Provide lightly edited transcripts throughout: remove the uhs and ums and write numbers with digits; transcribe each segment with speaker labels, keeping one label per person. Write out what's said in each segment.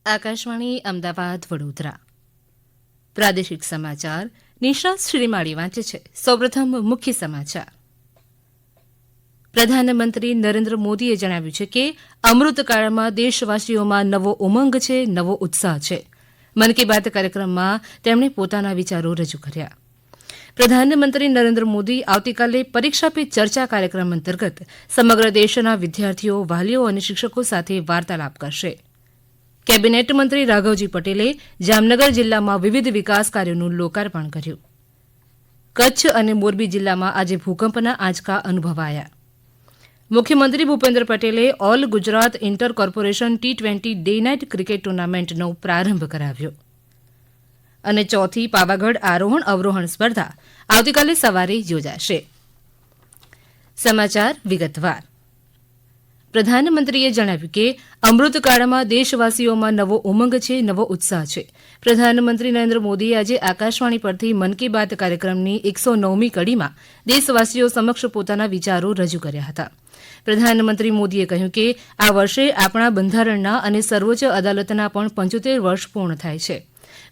Speaker 1: આકાશવાણી અમદાવાદ વડોદરા પ્રાદેશિક સમાચાર નિશા શ્રીમાળી વાંચે છે. સૌપ્રથમ મુખ્ય સમાચાર. પ્રધાનમંત્રી નરેન્દ્ર મોદીએ જણાવ્યું છે કે અમૃતકાળમાં દેશવાસીઓમાં નવો ઉમંગ છે, નવો ઉત્સાહ છે. મન કી બાત કાર્યક્રમમાં તેમણે પોતાના વિચારો રજૂ કર્યા. પ્રધાનમંત્રી નરેન્દ્ર મોદી આવતીકાલે પરીક્ષા પે ચર્ચા કાર્યક્રમ અંતર્ગત સમગ્ર દેશના વિદ્યાર્થીઓ, વાલીઓ અને શિક્ષકો સાથે વાર્તાલાપ કરશે. કેબિનેટ મંત્રી રાઘવજી પટેલે જામનગર જિલ્લામાં વિવિધ વિકાસ કાર્યોનું લોકાર્પણ કર્યું. કચ્છ અને મોરબી જિલ્લામાં આજે ભૂકંપના આંચકા અનુભવાયા. મુખ્યમંત્રી ભૂપેન્દ્ર પટેલે all Gujarat inter corporation T20 day night cricket ટુર્નામેન્ટનો પ્રારંભ કરાવ્યો. અને ચોથી પાવાગઢ આરોહણ અવરોહણ સ્પર્ધા આવતીકાલે સવારે યોજાશે. સમાચાર વિગતવાર. પ્રધાનમંત્રીએ જણાવ્યું કે અમૃતકાળમાં દેશવાસીઓમાં નવો ઉમંગ છે, નવો ઉત્સાહ છે. પ્રધાનમંત્રી નરેન્દ્ર મોદીએ આજે આકાશવાણી પરથી મન કી બાત કાર્યક્રમની 109મી કડીમાં દેશવાસીઓ સમક્ષ પોતાના વિચારો રજૂ કર્યા હતા. પ્રધાનમંત્રી મોદીએ કહ્યું કે આ વર્ષે આપણા બંધારણના અને સર્વોચ્ચ અદાલતના પણ 75 વર્ષ પૂર્ણ થાય છે.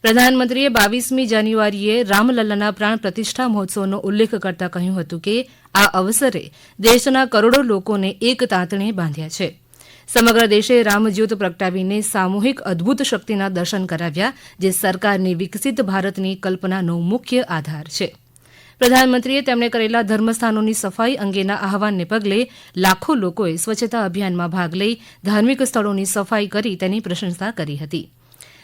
Speaker 1: પ્રધાનમંત્રીએ 22મી જાન્યુઆરીએ રામલલ્લાના પ્રાણ પ્રતિષ્ઠા મહોત્સવનો ઉલ્લેખ કરતા કહ્યું હતું કે આ અવસરે દેશના કરોડો લોકોને એક તાંતણે બાંધ્યા છે. સમગ્ર દેશે રામજ્યોત પ્રગટાવીને સામૂહિક અદભુત શક્તિના દર્શન કરાવ્યા, જે સરકારની વિકસિત ભારતની કલ્પનાનો મુખ્ય આધાર છે. પ્રધાનમંત્રીએ તેમણે કરેલા ધર્મસ્થાનોની સફાઈ અંગેના આહવાનને પગલે લાખો લોકોએ સ્વચ્છતા અભિયાનમાં ભાગ લઈ ધાર્મિક સ્થળોની સફાઈ કરી તેની પ્રશંસા કરી હતી.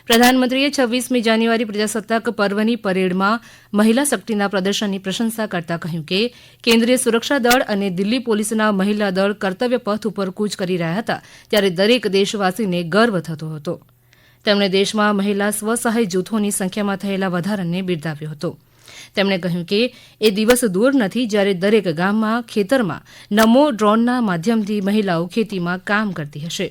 Speaker 1: પ્રધાનમંત્રીએ 26મી જાન્યુઆરી પ્રજાસત્તાક પર્વની પરેડમાં મહિલા શક્તિના પ્રદર્શનની પ્રશંસા કરતા કહ્યું કે કેન્દ્રીય સુરક્ષા દળ અને દિલ્હી પોલીસના મહિલા દળ કર્તવ્ય પથ ઉપર કૂચ કરી રહ્યા હતા, ત્યારે દરેક દેશવાસીને ગર્વ થતો હતો. તેમણે દેશમાં મહિલા સ્વસહાય જૂથોની સંખ્યામાં થયેલા વધારાને બિરદાવ્યો હતો. તેમણે કહ્યું કે એ દિવસ દૂર નથી જ્યારે દરેક ગામમાં, ખેતરમાં નમો ડ્રોનના માધ્યમથી મહિલાઓ ખેતીમાં કામ કરતી હશે.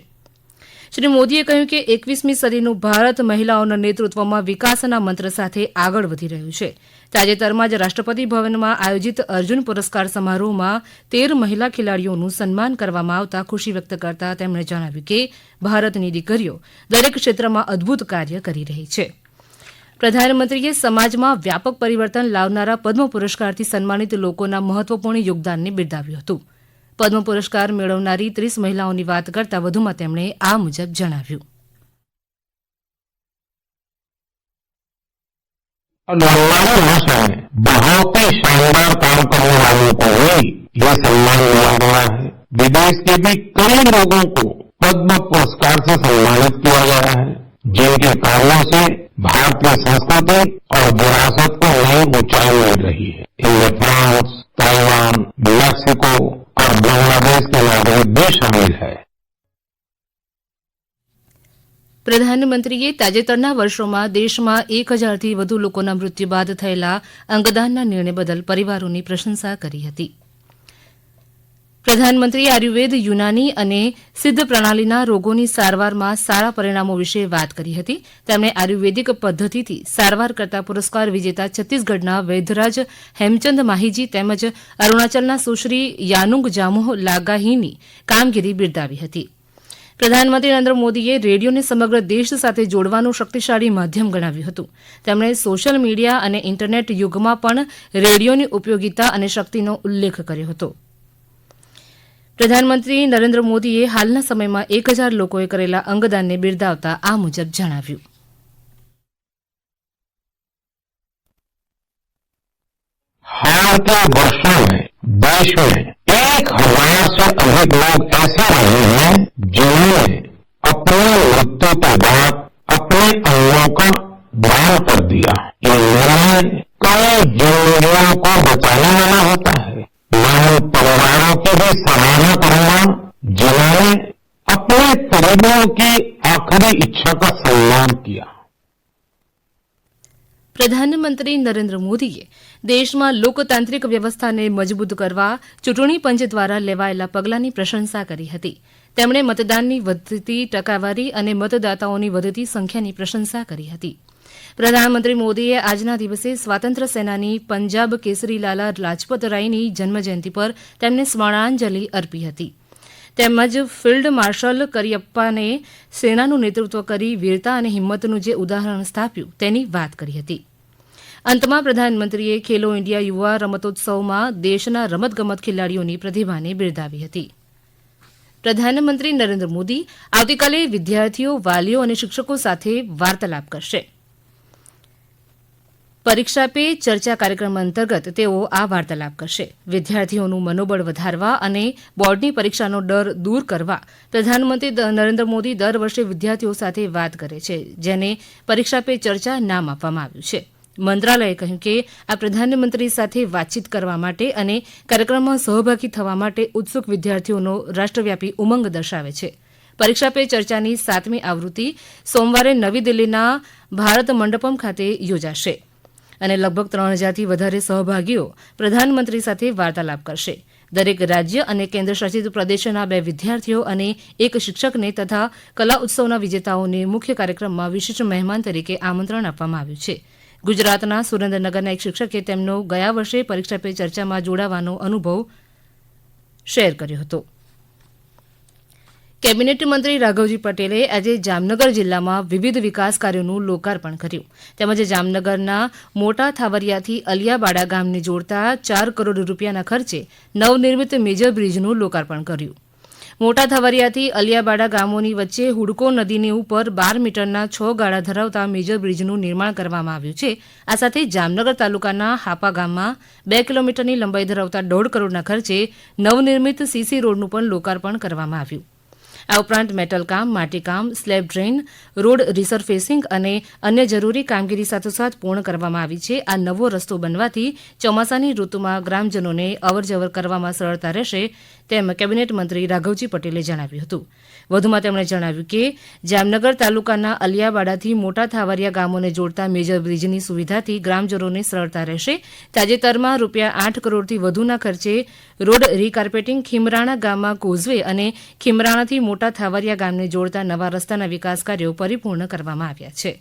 Speaker 1: શ્રી મોદીએ કહ્યું કે 21મી સદીનું ભારત મહિલાઓના નેતૃત્વમાં વિકાસના મંત્ર સાથે આગળ વધી રહ્યું છે. તાજેતરમાં જ રાષ્ટ્રપતિ ભવનમાં આયોજિત અર્જુન પુરસ્કાર સમારોહમાં 13 મહિલા ખેલાડીઓનું સન્માન કરવામાં આવતા ખુશી વ્યક્ત કરતા તેમણે જણાવ્યું કે ભારતની દીકરીઓ દરેક ક્ષેત્રમાં અદભુત કાર્ય કરી રહી છે. પ્રધાનમંત્રીએ સમાજમાં વ્યાપક પરિવર્તન લાવનારા પદ્મ પુરસ્કારથી સન્માનિત લોકોના મહત્વપૂર્ણ યોગદાનને બિરદાવ્યું હતું. પદ્મ પુરસ્કાર મેળવનારી 30 મહિલાઓની વાત કરતા વધુમાં તેમણે આ મુજબ જણાવ્યું.
Speaker 2: हमारी भाषा में बहुत ही शानदार काम करने वालों को ही यह सम्मान मिला गया है. विदेश के भी कई लोगों को पद्म पुरस्कार से सम्मानित किया गया है, जिनके कार्यों से भारतीय संस्कृति और विरासत को नई ऊंचाई मिल रही है. इनमें फ्रांस, ताइवान, मैक्सिको और बांग्लादेश के नागरिक भी शामिल है.
Speaker 1: પ્રધાનમંત્રીએ તાજેતરના વર્ષોમાં દેશમાં 1000થી વધુ લોકોના મૃત્યુ બાદ થયેલા અંગદાનના નિર્ણય બદલ પરિવારોની પ્રશંસા કરી હતી. પ્રધાનમંત્રીએ આયુર્વેદ, યુનાની અને સિદ્ધ પ્રણાલીના રોગોની સારવારમાં સારા પરિણામો વિશે વાત કરી હતી. તેમણે આયુર્વેદિક પદ્ધતિથી સારવાર કરતા પુરસ્કાર વિજેતા છત્તીસગઢના વૈદ્યરાજ હેમચંદ માહીજી તેમજ અરુણાચલના સુશ્રી યાનુંગ જામોહ લાગાહીની કામગીરી બિરદાવી હતી. પ્રધાનમંત્રી નરેન્દ્ર મોદીએ રેડિયોને સમગ્ર દેશ સાથે જોડવાનું શક્તિશાળી માધ્યમ ગણાવ્યું હતું. તેમણે સોશિયલ મીડિયા અને ઇન્ટરનેટ યુગમાં પણ રેડિયોની ઉપયોગિતા અને શક્તિનો ઉલ્લેખ કર્યો હતો. પ્રધાનમંત્રી નરેન્દ્ર મોદીએ હાલના સમયમાં 1000 લોકોએ કરેલા અંગદાનને બિરદાવતા આ મુજબ જણાવ્યું.
Speaker 2: हाल के वर्षों में देश में 1000 से अधिक लोग ऐसे रहे हैं जिन्होंने अपने मृत्यु के बाद अपने अंगों का दान कर दिया. ये निर्णय कई जिंदगियों को बचाने वाला होता है. मैं उन परिवारों की भी सराहना करूंगा जिन्होंने अपने करीबियों की आखिरी इच्छा का सम्मान किया.
Speaker 1: પ્રધાનમંત્રી નરેન્દ્ર મોદીએ દેશમાં લોકતાંત્રિક વ્યવસ્થાને મજબૂત કરવા ચૂંટણી પંચ દ્વારા લેવાયેલા પગલાંની પ્રશંસા કરી હતી. તેમણે મતદાનની વધતી ટકાવારી અને મતદાતાઓની વધતી સંખ્યાની પ્રશંસા કરી હતી. પ્રધાનમંત્રી મોદીએ આજના દિવસે સ્વાતંત્ર્ય સેનાની પંજાબ કેસરી લાલા લાજપત રાયની જન્મજયંતિ પર તેમને સ્મરણાંજલિ અર્પી હતી. તેમજ ફિલ્ડ માર્શલ કરિયપ્પાને સેનાનું નેતૃત્વ કરી વીરતા અને હિંમતનું જે ઉદાહરણ સ્થાપ્યું તેની વાત કરી હતી. અંતમાં પ્રધાનમંત્રીએ ખેલો ઇન્ડિયા યુવા રમતોત્સવમાં દેશના રમતગમત ખેલાડીઓની પ્રતિભાને બિરદાવી હતી. પ્રધાનમંત્રી નરેન્દ્ર મોદી આવતીકાલે વિદ્યાર્થીઓ, વાલીઓ અને શિક્ષકો સાથે વાર્તાલાપ કરશે. પરીક્ષા પે ચર્ચા કાર્યક્રમ અંતર્ગત તેઓ આ વાર્તાલાપ કરશે. વિદ્યાર્થીઓનું મનોબળ વધારવા અને બોર્ડની પરીક્ષાનો ડર દૂર કરવા પ્રધાનમંત્રી નરેન્દ્ર મોદી દર વર્ષે વિદ્યાર્થીઓ સાથે વાત કરે છે, જેને પરીક્ષા પે ચર્ચા નામ આપવામાં આવ્યું છે. મંત્રાલયે કહ્યું કે આ પ્રધાનમંત્રી સાથે વાતચીત કરવા માટે અને કાર્યક્રમમાં સહભાગી થવા માટે ઉત્સુક વિદ્યાર્થીઓનો રાષ્ટ્રવ્યાપી ઉમંગ દર્શાવે છે. પરીક્ષા પે ચર્ચાની 7મી આવૃત્તિ સોમવારે નવી દિલ્હીના ભારત મંડપમ ખાતે યોજાશે અને લગભગ 3000થી વધારે સહભાગીઓ પ્રધાનમંત્રી સાથે વાર્તાલાપ કરશે. દરેક રાજ્ય અને કેન્દ્રશાસિત પ્રદેશના 2 વિદ્યાર્થીઓ અને 1 શિક્ષકને તથા કલા ઉત્સવના વિજેતાઓને મુખ્ય કાર્યક્રમમાં વિશિષ્ટ મહેમાન તરીકે આમંત્રણ આપવામાં આવ્યું છે. ગુજરાતના સુરેન્દ્રનગરના એક શિક્ષકે તેમનો ગયા વર્ષે પરીક્ષા પે ચર્ચામાં જોડાવાનો અનુભવ શેર કર્યો હતો. કેબિનેટ મંત્રી રાઘવજી પટેલે આજે જામનગર જિલ્લામાં વિવિધ વિકાસ કાર્યોનું લોકાર્પણ કર્યું. તેમજ જામનગરના મોટા થાવરિયાથી અલિયાબાડા ગામને જોડતા 4 કરોડ રૂપિયાના ખર્ચે નવનિર્મિત મેજર બ્રિજનું લોકાર્પણ કર્યું. મોટા થાવરિયાથી અલિયાબાડા ગામોની વચ્ચે હુડકો નદીની ઉપર 12 મીટરના 6 ગાળા ધરાવતા મેજર બ્રિજનું નિર્માણ કરવામાં આવ્યું છે. આ સાથે જામનગર તાલુકાના હાપા ગામમાં 2 કિલોમીટરની લંબાઈ ધરાવતા 1.5 કરોડના ખર્ચે નવનિર્મિત સીસી રોડનું પણ લોકાર્પણ કરવામાં આવ્યું. આ ઉપરાંત મેટલકામ, માટીકામ, સ્લેબ ડ્રેઇન, રોડ રિસરફેસિંગ અને અન્ય જરૂરી કામગીરી સાથોસાથ પૂર્ણ કરવામાં આવી છે. આ નવો રસ્તો બનવાથી ચોમાસાની ઋતુમાં ગ્રામજનોને અવરજવર કરવામાં સરળતા રહેશે તેમ કેબિનેટ મંત્રી રાઘવજી પટેલે જણાવ્યું હતું. વધુમાં તેમણે જણાવ્યું કે જામનગર તાલુકાના અલિયાબાડાથી મોટા થાવરિયા ગામોને જોડતા મેજર બ્રિજની સુવિધાથી ગ્રામજનોને સરળતા રહેશે. તાજેતરમાં ₹8 કરોડથી વધુના ખર્ચે રોડ રીકાર્પેટિંગ, ખીમરાણા ગામમાં કોઝવે અને ખીમરાણાથી મોટા થાવરિયા ગામને જોડતા નવા રસ્તાના વિકાસ કાર્યો પરિપૂર્ણ કરવામાં આવ્યા છે.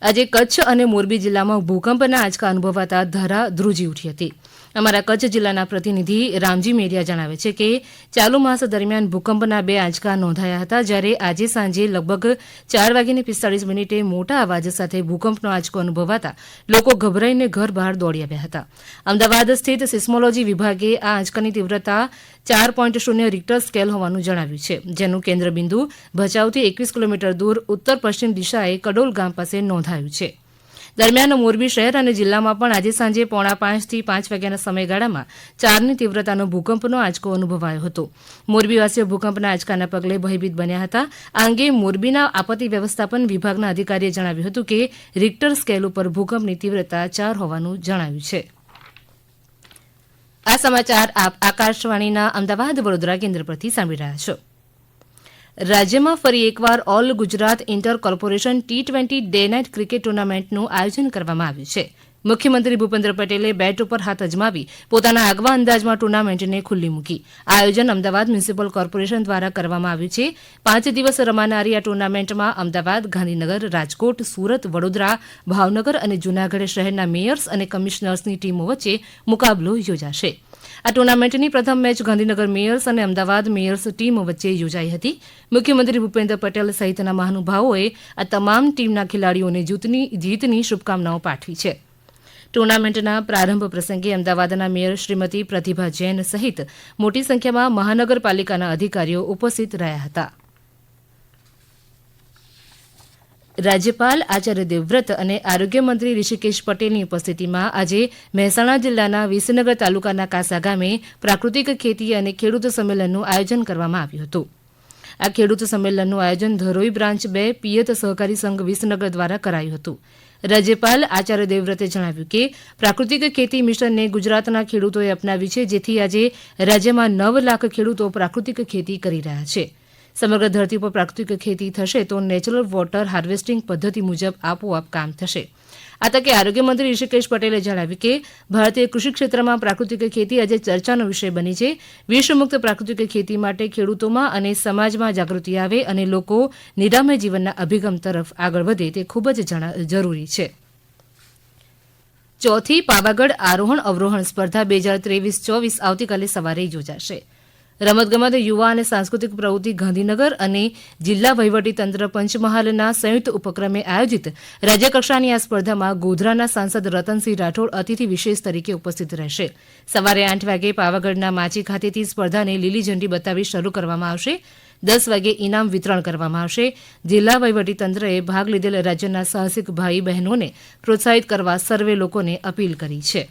Speaker 1: આજે કચ્છ અને મોરબી જિલ્લામાં ભૂકંપના આંચકા અનુભવાતા ધરા ધ્રુજી ઉઠી હતી. અમારા કચ્છ જિલ્લાના પ્રતિનિધિ રામજી મેરિયા જણાવે છે કે ચાલુ માસ દરમિયાન ભૂકંપના 2 આંચકા નોંધાયા હતા, જ્યારે આજે સાંજે લગભગ 4:45 મોટા અવાજ સાથે ભૂકંપનો આંચકો અનુભવાતા લોકો ગભરાઈને ઘર બહાર દોડી આવ્યા હતા. અમદાવાદ સ્થિત સિસ્મોલોજી વિભાગે આ આંચકાની તીવ્રતા 4.0 રિક્ટર સ્કેલ હોવાનું જણાવ્યું છે, જેનું કેન્દ્રબિંદુ ભચાઉથી 21 કિલોમીટર દૂર ઉત્તર પશ્ચિમ દિશાએ કડોલ ગામ પાસે નોંધાયું છે. દરમિયાન મોરબી શહેર અને જિલ્લામાં પણ આજે સાંજે 4:45 થી 5 વાગ્યાના સમયગાળામાં 4ની તીવ્રતાનો ભૂકંપનો આંચકો અનુભવાયો હતો. મોરબીવાસીઓ ભૂકંપના આંચકાના પગલે ભયભીત બન્યા હતા. આ અંગે મોરબીના આપત્તિ વ્યવસ્થાપન વિભાગના અધિકારીએ જણાવ્યું હતું કે રિક્ટર સ્કેલ ઉપર ભૂકંપની તીવ્રતા 4 હોવાનું જણાવ્યું છે. આ સમાચાર આપ આકાશવાણીના અમદાવાદ વડોદરા કેન્દ્ર પરથી સાંભળી રહ્યા છો. રાજ્યમાં ફરી એકવાર all Gujarat inter corporation T20 day night cricket ટુર્નામેન્ટનું આયોજન કરવામાં આવ્યું છે. મુખ્યમંત્રી ભૂપેન્દ્ર પટેલે બેટ ઉપર હાથ અજમાવી પોતાના આગવા અંદાજમાં ટુર્નામેન્ટને ખુલ્લી મૂકી. આ આયોજન અમદાવાદ મ્યુનિસિપલ કોર્પોરેશન દ્વારા કરવામાં આવ્યું છે. 5 દિવસ રમાનારી આ ટુર્નામેન્ટમાં અમદાવાદ, ગાંધીનગર, રાજકોટ, સુરત, વડોદરા, ભાવનગર અને જૂનાગઢ શહેરના મેયર્સ અને કમિશનર્સની ટીમો વચ્ચે મુકાબલો યોજાશે. આ ટુર્નામેન્ટની પ્રથમ મેચ ગાંધીનગર મેયર્સ અને અમદાવાદ મેયર્સ ટીમ વચ્ચે યોજાઈ હતી. મુખ્યમંત્રી ભૂપેન્દ્ર પટેલ સહિતના મહાનુભાવોએ આ તમામ ટીમના ખેલાડીઓને જીતની શુભકામનાઓ પાઠવી છે. ટુર્નામેન્ટના પ્રારંભ પ્રસંગે અમદાવાદના મેયર શ્રીમતી પ્રતિભા જૈન સહિત મોટી સંખ્યામાં મહાનગરપાલિકાના અધિકારીઓ ઉપસ્થિત રહ્યા હતા. રાજ્યપાલ આચાર્ય દેવવ્રત અને આરોગ્ય મંત્રી ઋષિકેશ પટેલની ઉપસ્થિતિમાં આજે મહેસાણા જિલ્લાના વિસનગર તાલુકાના કાસા ગામે પ્રાકૃતિક ખેતી અને ખેડૂત સંમેલનનું આયોજન કરવામાં આવ્યું હતું. આ ખેડૂત સંમેલનનું આયોજન ધરોઈ બ્રાન્ચ 2 પિયત સહકારી સંઘ વિસનગર દ્વારા કરાયું હતું. રાજ્યપાલ આચાર્ય દેવવ્રતે જણાવ્યું કે પ્રાકૃતિક ખેતી મિશનને ગુજરાતના ખેડૂતોએ અપનાવ્યું છે, જેથી આજે રાજ્યમાં 9 લાખ ખેડૂતો પ્રાકૃતિક ખેતી કરી રહ્યા છે. સમગ્ર ધરતી પર પ્રાકૃતિક ખેતી થશે તો નેચરલ વોટર હાર્વેસ્ટિંગ પદ્ધતિ મુજબ આપોઆપ કામ થશે. આ તકે આરોગ્ય મંત્રી ઋષિકેશ પટેલે જણાવ્યું કે ભારતીય કૃષિ ક્ષેત્રમાં પ્રાકૃતિક ખેતી આજે ચર્ચાનો વિષય બની છે. વિષમુક્ત પ્રાકૃતિક ખેતી માટે ખેડૂતોમાં અને સમાજમાં જાગૃતિ આવે અને લોકો નિરામય જીવનના અભિગમ તરફ આગળ વધે તે ખૂબ જ જરૂરી છે. ચોથી પાવાગઢ આરોહણ અવરોહણ સ્પર્ધા 2023-24 આવતીકાલે સવારે યોજાશે. રમતગમત, યુવા અને સાંસ્કૃતિક પ્રવૃત્તિ ગાંધીનગર અને જિલ્લા વહીવટીતંત્ર પંચમહાલના સંયુક્ત ઉપક્રમે આયોજિત રાજ્યકક્ષાની આ સ્પર્ધામાં ગોધરાના સાંસદ રતનસિંહ રાઠોડ અતિથિ વિશેષ તરીકે ઉપસ્થિત રહેશે. સવારે 8 વાગે પાવાગઢના માચી ખાતેથી સ્પર્ધાને લીલી ઝંડી બતાવી શરૂ કરવામાં આવશે. 10 વાગે ઇનામ વિતરણ કરવામાં આવશે. જિલ્લા વહીવટીતંત્રએ ભાગ લીધેલ રાજ્યના સાહસિક ભાઈ બહેનોને પ્રોત્સાહિત કરવા સર્વે લોકોને અપીલ કરી છે.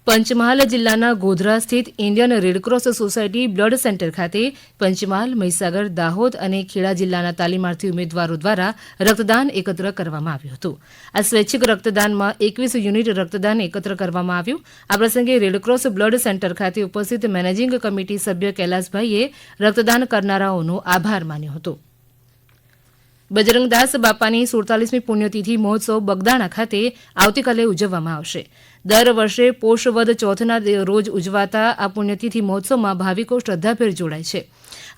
Speaker 1: પંચમહાલ જિલ્લાના ગોધરા સ્થિત Indian Red Cross society blood centre ખાતે પંચમહાલ, મહીસાગર, દાહોદ અને ખેડા જિલ્લાના તાલીમાર્થી ઉમેદવારો દ્વારા રક્તદાન એકત્ર કરવામાં આવ્યું હતું. આ સ્વૈચ્છિક રક્તદાનમાં 21 યુનિટ રક્તદાન એકત્ર કરવામાં આવ્યું. આ પ્રસંગે રેડક્રોસ બ્લડ સેન્ટર ખાતે ઉપસ્થિત મેનેજિંગ કમિટી સભ્ય કૈલાસભાઈએ રક્તદાન કરનારાઓનો આભાર માન્યો હતો. બજરંગદાસ બાપાની 47મી પુણ્યતિથિ મહોત્સવ બગદાણા ખાતે આવતીકાલે ઉજવવામાં આવશે. દર વર્ષે પોષ વદ ચોથના રોજ ઉજવાતા આ પુણ્યતિથિ મહોત્સવમાં ભાવિકો શ્રદ્ધાભેર જોડાય છે.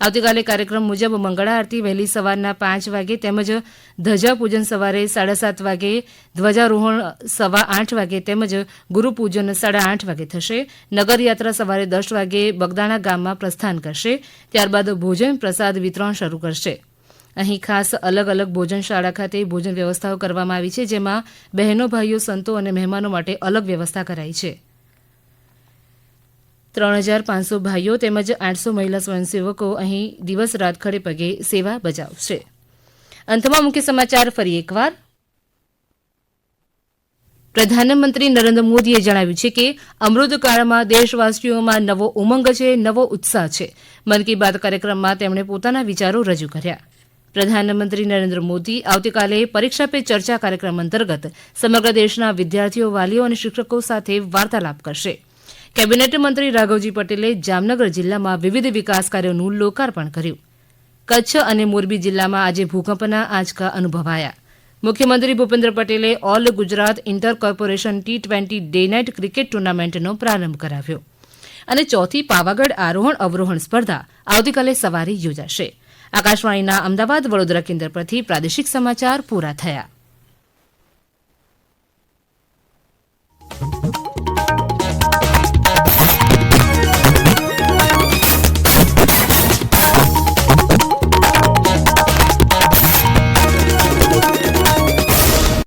Speaker 1: આવતીકાલે કાર્યક્રમ મુજબ મંગળા આરતી વહેલી સવારના 5 વાગે તેમજ ધજા પૂજન સવારે 7:30 વાગે, ધ્વજારોહણ 8:15 વાગે તેમજ ગુરુપૂજન 8:30 વાગે થશે. નગરયાત્રા સવારે 10 વાગે બગદાણા ગામમાં પ્રસ્થાન કરશે. ત્યારબાદ ભોજન પ્રસાદ વિતરણ શરૂ કરશે. અહીં ખાસ અલગ અલગ ભોજનશાળા ખાતે ભોજન વ્યવસ્થાઓ કરવામાં આવી છે, જેમાં બહેનો, ભાઈઓ, સંતો અને મહેમાનો માટે અલગ વ્યવસ્થા કરાઈ છે. 3500 ભાઈઓ તેમજ 800 મહિલા સ્વયંસેવકો અહીં દિવસ રાત ખડે પગે સેવા બજાવશે. અંતમાં મુખ્ય સમાચાર ફરી એકવાર. પ્રધાનમંત્રી નરેન્દ્ર મોદીએ જણાવ્યું છે કે અમૃતકાળમાં દેશવાસીઓમાં નવો ઉમંગ છે, નવો ઉત્સાહ છે. મન કી બાત કાર્યક્રમમાં તેમણે પોતાના વિચારો રજૂ કર્યા. પ્રધાનમંત્રી નરેન્દ્ર મોદી આવતીકાલે પરીક્ષા પે ચર્ચા કાર્યક્રમ અંતર્ગત સમગ્ર દેશના વિદ્યાર્થીઓ, વાલીઓ અને શિક્ષકો સાથે વાર્તાલાપ કરશે. કેબિનેટ મંત્રી રાઘવજી પટેલે જામનગર જિલ્લામાં વિવિધ વિકાસ કાર્યોનું લોકાર્પણ કર્યું. કચ્છ અને મોરબી જિલ્લામાં આજે ભૂકંપના આંચકા અનુભવાયા. મુખ્યમંત્રી ભૂપેન્દ્ર પટેલે all Gujarat inter corporation T20 day night cricket ટુર્નામેન્ટનો પ્રારંભ કરાવ્યો. અને ચોથી પાવાગઢ આરોહણ અવરોહણ સ્પર્ધા આવતીકાલે સવારે યોજાશે. આકાશવાણીના અમદાવાદ, વડોદરા કેન્દ્ર પરથી પ્રાદેશિક સમાચાર પૂરા થયા.